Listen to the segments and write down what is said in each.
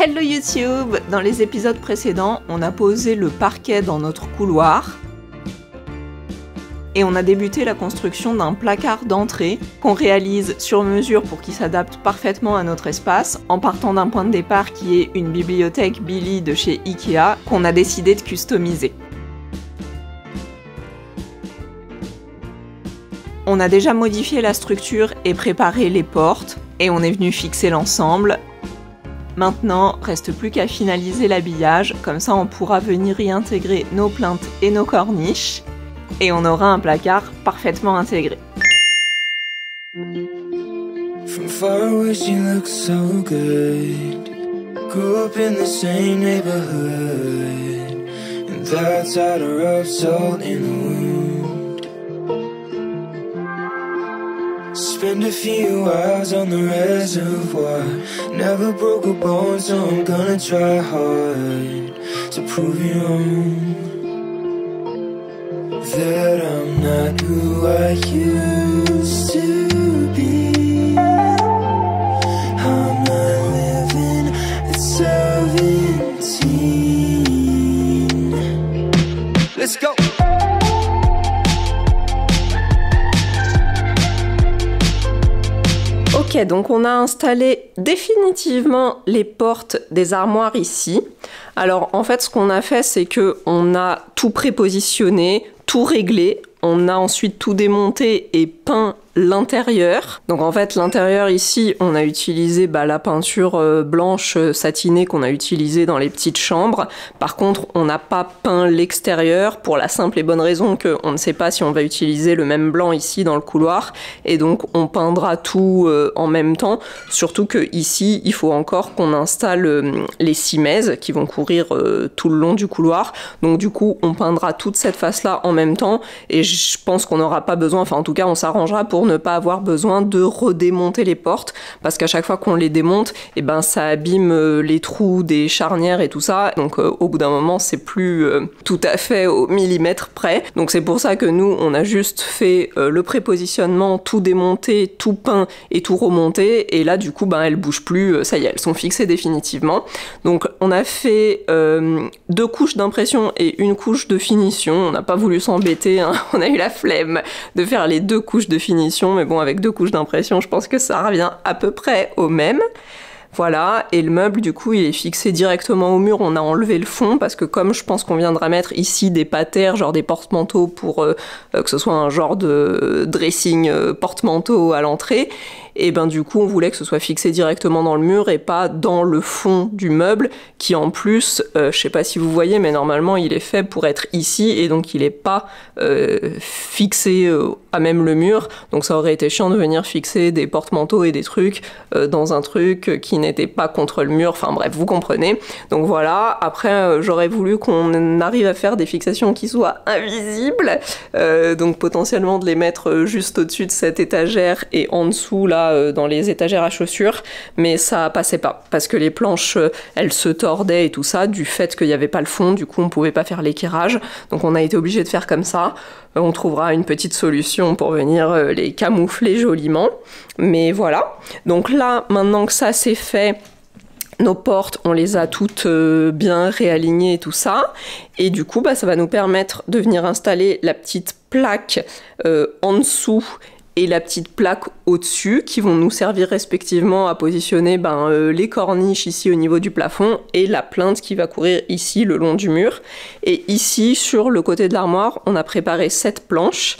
Hello YouTube! Dans les épisodes précédents, on a posé le parquet dans notre couloir et on a débuté la construction d'un placard d'entrée qu'on réalise sur mesure pour qu'il s'adapte parfaitement à notre espace en partant d'un point de départ qui est une bibliothèque Billy de chez Ikea qu'on a décidé de customiser. On a déjà modifié la structure et préparé les portes et on est venu fixer l'ensemble. Maintenant, reste plus qu'à finaliser l'habillage, comme ça on pourra venir y intégrer nos plinthes et nos corniches, et on aura un placard parfaitement intégré. From far away she looks so good. Grew up in the same neighborhood, and that's how to rub salt in the wound. Spend a few hours on the reservoir. Never broke a bone, so I'm gonna try hard to prove you wrong. That I'm not who I used to be. I'm not living at 17. Let's go! Ok, donc on a installé définitivement les portes des armoires ici. Alors en fait ce qu'on a fait c'est que on a tout prépositionné, tout réglé. On a ensuite tout démonté et peint l'intérieur. Donc en fait l'intérieur ici on a utilisé la peinture blanche satinée qu'on a utilisée dans les petites chambres. Par contre on n'a pas peint l'extérieur pour la simple et bonne raison qu'on ne sait pas si on va utiliser le même blanc ici dans le couloir et donc on peindra tout en même temps. Surtout que ici il faut encore qu'on installe les cimaises qui vont courir tout le long du couloir. Donc du coup on peindra toute cette face là en même temps et je pense qu'on n'aura pas besoin, enfin en tout cas on s'arrangera pour ne pas avoir besoin de redémonter les portes parce qu'à chaque fois qu'on les démonte ça abîme les trous des charnières et tout ça, donc au bout d'un moment c'est plus tout à fait au millimètre près. Donc c'est pour ça que nous on a juste fait le prépositionnement, tout démonté, tout peint et tout remonté, et là du coup elles bougent plus, ça y est, elles sont fixées définitivement. Donc on a fait 2 couches d'impression et une couche de finition. On n'a pas voulu s'embêter, hein. On a eu la flemme de faire les 2 couches de finition, mais bon, avec 2 couches d'impression, je pense que ça revient à peu près au même. Voilà, et le meuble, du coup, il est fixé directement au mur. On a enlevé le fond parce que comme je pense qu'on viendra mettre ici des patères, genre des porte-manteaux pour que ce soit un genre de dressing porte-manteau à l'entrée, et du coup, on voulait que ce soit fixé directement dans le mur et pas dans le fond du meuble qui, en plus, je sais pas si vous voyez, mais normalement, il est fait pour être ici et donc il est pas fixé à même le mur. Donc ça aurait été chiant de venir fixer des porte-manteaux et des trucs dans un truc qui n'était pas contre le mur. Enfin bref, vous comprenez. Donc voilà. Après, j'aurais voulu qu'on arrive à faire des fixations qui soient invisibles. Donc potentiellement de les mettre juste au-dessus de cette étagère et en dessous là dans les étagères à chaussures, mais ça passait pas parce que les planches elles se tordaient et tout ça du fait qu'il n'y avait pas le fond. Du coup on pouvait pas faire l'équerrage, donc on a été obligé de faire comme ça. On trouvera une petite solution pour venir les camoufler joliment, mais voilà. Donc là maintenant que ça c'est fait, nos portes, on les a toutes bien réalignées et tout ça. Et du coup, ça va nous permettre de venir installer la petite plaque en dessous et la petite plaque au-dessus qui vont nous servir respectivement à positionner les corniches ici au niveau du plafond et la plinthe qui va courir ici le long du mur. Et ici, sur le côté de l'armoire, on a préparé cette planche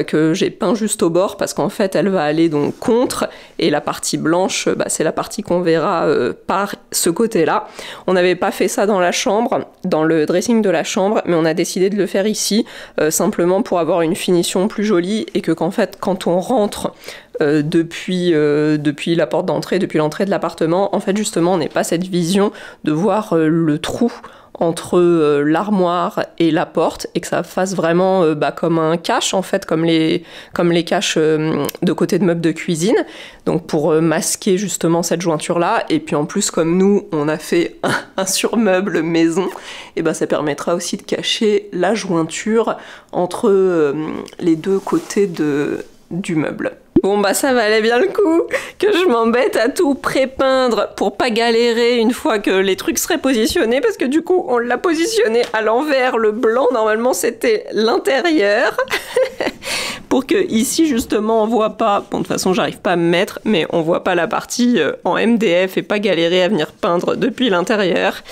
que j'ai peint juste au bord parce qu'en fait elle va aller donc contre, et la partie blanche c'est la partie qu'on verra par ce côté là. On n'avait pas fait ça dans la chambre, dans le dressing de la chambre, mais on a décidé de le faire ici simplement pour avoir une finition plus jolie et que qu'en fait quand on rentre depuis la porte d'entrée, depuis l'entrée de l'appartement, en fait justement on n'ait pas cette vision de voir le trou entre l'armoire et la porte et que ça fasse vraiment comme un cache en fait, comme les caches de côté de meubles de cuisine, donc pour masquer justement cette jointure là. Et puis en plus comme nous on a fait un surmeuble maison, et ça permettra aussi de cacher la jointure entre les deux côtés du meuble. Bon bah ça valait bien le coup que je m'embête à tout pré-peindre pour pas galérer une fois que les trucs seraient positionnés, parce que du coup on l'a positionné à l'envers, le blanc normalement c'était l'intérieur. Pour que ici justement on voit pas, bon de toute façon j'arrive pas à me mettre, mais on voit pas la partie en MDF et pas galérer à venir peindre depuis l'intérieur.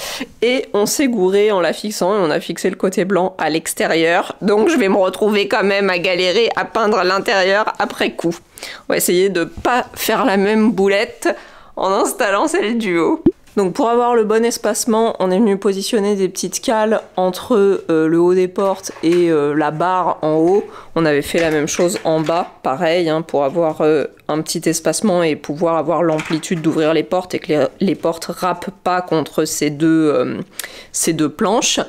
Et on s'est gouré en la fixant et on a fixé le côté blanc à l'extérieur, donc je vais me retrouver quand même à galérer à peindre l'intérieur après coup. On va essayer de pas faire la même boulette en installant celle du haut. Donc pour avoir le bon espacement, on est venu positionner des petites cales entre le haut des portes et la barre en haut. On avait fait la même chose en bas, pareil, hein, pour avoir un petit espacement et pouvoir avoir l'amplitude d'ouvrir les portes et que les portes râpent pas contre ces deux planches.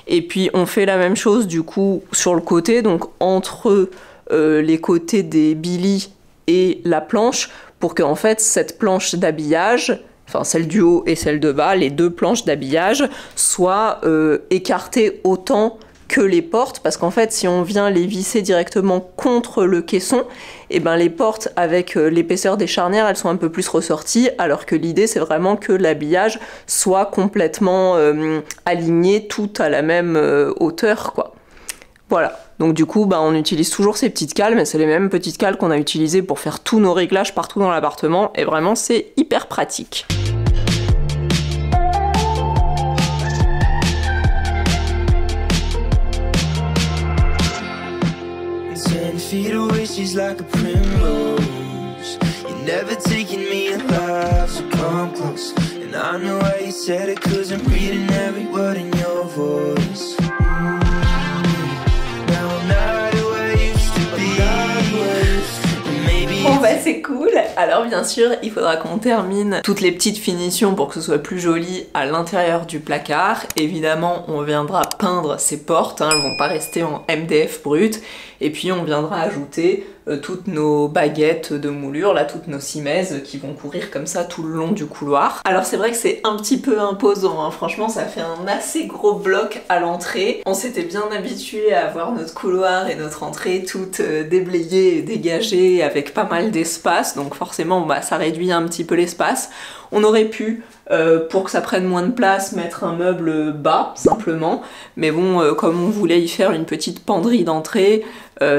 Et puis on fait la même chose du coup sur le côté, donc entre les côtés des billes et la planche, pour que en fait cette planche d'habillage, enfin celle du haut et celle de bas, les deux planches d'habillage soient écartées autant que les portes, parce qu'en fait si on vient les visser directement contre le caisson, et ben les portes avec l'épaisseur des charnières elles sont un peu plus ressorties, alors que l'idée c'est vraiment que l'habillage soit complètement aligné tout à la même hauteur quoi. Voilà, donc du coup bah, on utilise toujours ces petites cales, mais c'est les mêmes petites cales qu'on a utilisées pour faire tous nos réglages partout dans l'appartement, et vraiment c'est hyper pratique. 10 feet away, she's like a primrose. You're never taking me alive, so come close. And I know why you said it, 'cause I'm reading every word in your voice. Bon bah c'est cool. Alors bien sûr il faudra qu'on termine toutes les petites finitions pour que ce soit plus joli à l'intérieur du placard. Évidemment on viendra peindre ces portes, hein, elles vont pas rester en MDF brut. Et puis on viendra ajouter toutes nos baguettes de moulure, là toutes nos cimaises qui vont courir comme ça tout le long du couloir. Alors c'est vrai que c'est un petit peu imposant, hein. Franchement ça fait un assez gros bloc à l'entrée. On s'était bien habitué à avoir notre couloir et notre entrée toutes déblayées et dégagées avec pas mal d'espace, donc forcément bah, ça réduit un petit peu l'espace. On aurait pu, pour que ça prenne moins de place, mettre un meuble bas, simplement. Mais bon, comme on voulait y faire une petite penderie d'entrée,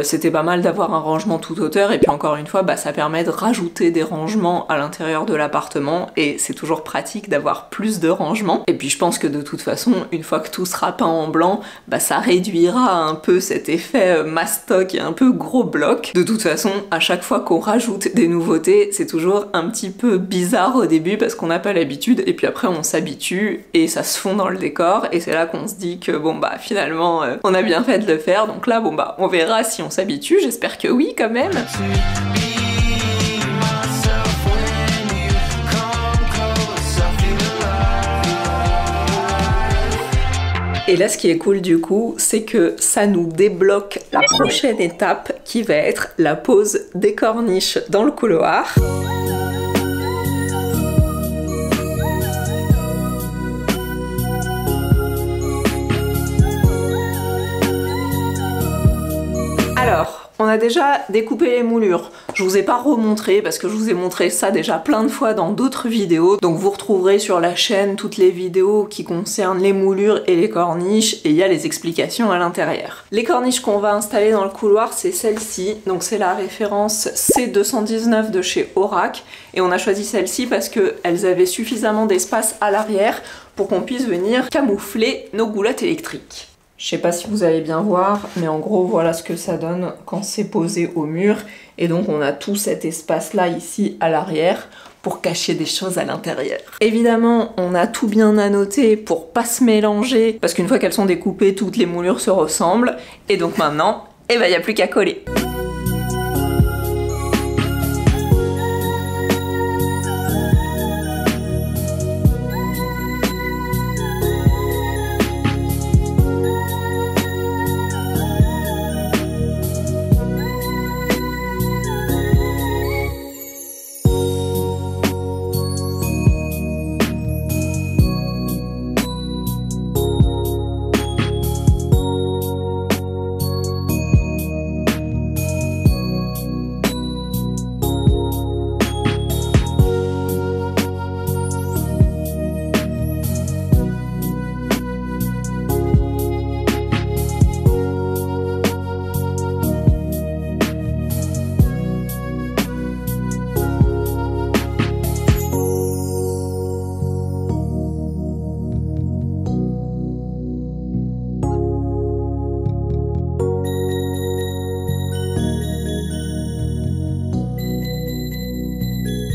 c'était pas mal d'avoir un rangement toute hauteur. Et puis encore une fois, bah, ça permet de rajouter des rangements à l'intérieur de l'appartement. Et c'est toujours pratique d'avoir plus de rangements. Et puis je pense que de toute façon, une fois que tout sera peint en blanc, bah, ça réduira un peu cet effet mastoc et un peu gros bloc. De toute façon, à chaque fois qu'on rajoute des nouveautés, c'est toujours un petit peu bizarre au début, parce qu'on n'a pas l'habitude, et puis après on s'habitue et ça se fond dans le décor, et c'est là qu'on se dit que bon bah finalement on a bien fait de le faire. Donc là bon bah on verra si on s'habitue, j'espère que oui quand même. Et là ce qui est cool du coup, c'est que ça nous débloque la prochaine étape qui va être la pose des corniches dans le couloir. Alors, on a déjà découpé les moulures. Je vous ai pas remontré parce que je vous ai montré ça déjà plein de fois dans d'autres vidéos. Donc vous retrouverez sur la chaîne toutes les vidéos qui concernent les moulures et les corniches, et il y a les explications à l'intérieur. Les corniches qu'on va installer dans le couloir, c'est celle-ci. Donc c'est la référence C219 de chez Orac. Et on a choisi celle-ci parce qu'elles avaient suffisamment d'espace à l'arrière pour qu'on puisse venir camoufler nos goulottes électriques. Je sais pas si vous allez bien voir, mais en gros voilà ce que ça donne quand c'est posé au mur. Et donc on a tout cet espace là ici à l'arrière pour cacher des choses à l'intérieur. Évidemment on a tout bien annoté pour pas se mélanger, parce qu'une fois qu'elles sont découpées, toutes les moulures se ressemblent. Et donc maintenant, eh ben y a plus qu'à coller.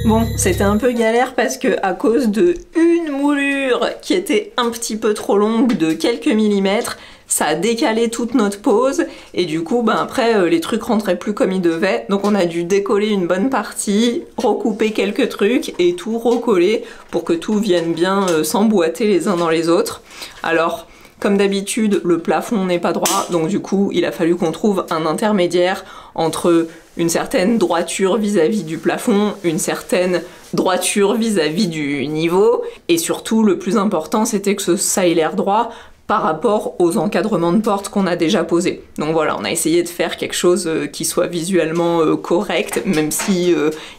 Bon, c'était un peu galère parce que à cause de une moulure qui était un petit peu trop longue de quelques millimètres, ça a décalé toute notre pose et du coup après les trucs rentraient plus comme ils devaient, donc on a dû décoller une bonne partie, recouper quelques trucs et tout recoller pour que tout vienne bien s'emboîter les uns dans les autres. Alors comme d'habitude le plafond n'est pas droit, donc du coup il a fallu qu'on trouve un intermédiaire entre une certaine droiture vis-à-vis du plafond, une certaine droiture vis-à-vis du niveau, et surtout le plus important c'était que ça ait l'air droit par rapport aux encadrements de porte qu'on a déjà posés. Donc voilà, on a essayé de faire quelque chose qui soit visuellement correct, même si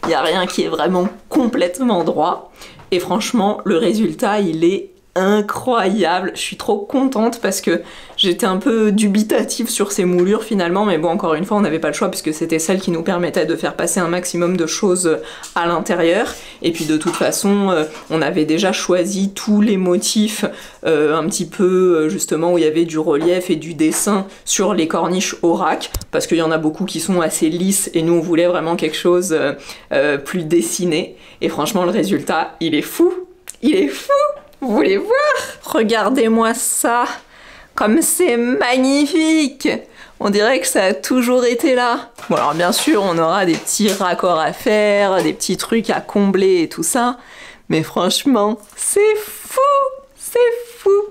y a rien qui est vraiment complètement droit. Et franchement, le résultat, il est incroyable. Je suis trop contente parce que j'étais un peu dubitative sur ces moulures finalement, mais bon, encore une fois, on n'avait pas le choix puisque c'était celle qui nous permettait de faire passer un maximum de choses à l'intérieur. Et puis de toute façon, on avait déjà choisi tous les motifs un petit peu justement où il y avait du relief et du dessin sur les corniches au rack, parce qu'il y en a beaucoup qui sont assez lisses et nous on voulait vraiment quelque chose plus dessiné. Et franchement, le résultat, il est fou! Il est fou! Vous voulez voir? Regardez-moi ça! Comme c'est magnifique! On dirait que ça a toujours été là. Bon alors bien sûr, on aura des petits raccords à faire, des petits trucs à combler et tout ça, mais franchement, c'est fou! C'est fou!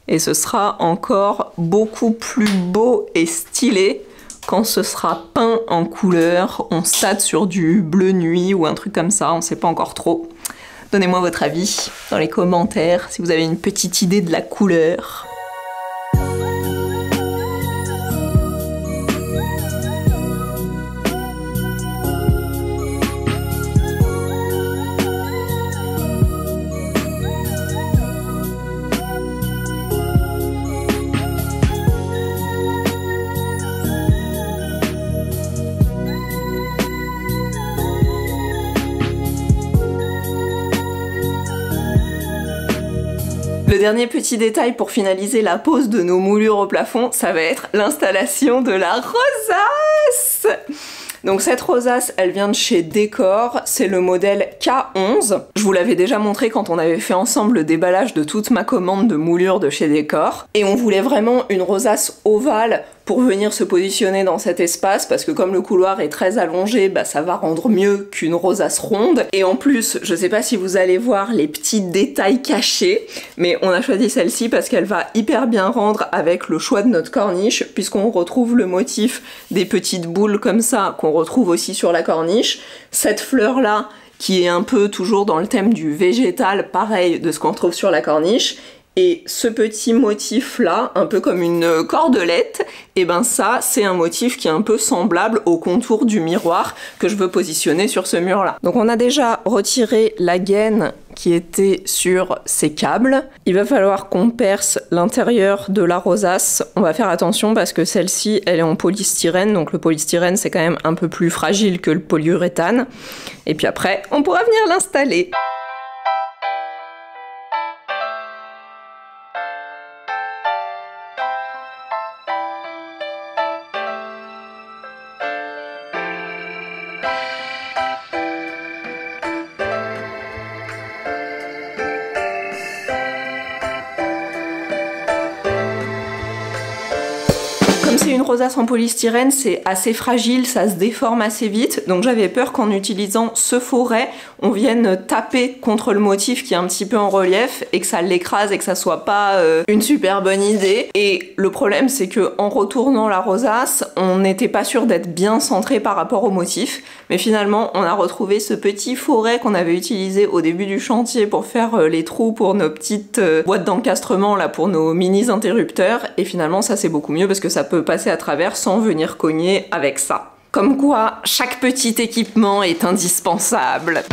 Et ce sera encore beaucoup plus beau et stylé quand ce sera peint en couleur. On stade sur du bleu nuit ou un truc comme ça, on sait pas encore trop. Donnez-moi votre avis dans les commentaires si vous avez une petite idée de la couleur. Le dernier petit détail pour finaliser la pose de nos moulures au plafond, ça va être l'installation de la rosace. Donc cette rosace, elle vient de chez Décor, c'est le modèle K11. Je vous l'avais déjà montré quand on avait fait ensemble le déballage de toute ma commande de moulures de chez Décor. Et on voulait vraiment une rosace ovale pour venir se positionner dans cet espace, parce que comme le couloir est très allongé, ça va rendre mieux qu'une rosace ronde. Et en plus, je sais pas si vous allez voir les petits détails cachés, mais on a choisi celle-ci parce qu'elle va hyper bien rendre avec le choix de notre corniche, puisqu'on retrouve le motif des petites boules comme ça, qu'on retrouve aussi sur la corniche. Cette fleur-là, qui est un peu toujours dans le thème du végétal, pareil de ce qu'on retrouve sur la corniche. Et ce petit motif là, un peu comme une cordelette, et ça c'est un motif qui est un peu semblable au contour du miroir que je veux positionner sur ce mur là. Donc on a déjà retiré la gaine qui était sur ces câbles. Il va falloir qu'on perce l'intérieur de la rosace. On va faire attention parce que celle-ci elle est en polystyrène, donc le polystyrène c'est quand même un peu plus fragile que le polyuréthane. Et puis après on pourra venir l'installer. Comme c'est une rosace en polystyrène, c'est assez fragile, ça se déforme assez vite, donc j'avais peur qu'en utilisant ce forêt, on vienne taper contre le motif qui est un petit peu en relief et que ça l'écrase et que ça soit pas une super bonne idée. Et le problème c'est que en retournant la rosace, on n'était pas sûr d'être bien centré par rapport au motif, mais finalement on a retrouvé ce petit forêt qu'on avait utilisé au début du chantier pour faire les trous pour nos petites boîtes d'encastrement là pour nos mini interrupteurs, et finalement ça c'est beaucoup mieux parce que ça peut passer à travers sans venir cogner avec ça. Comme quoi, chaque petit équipement est indispensable.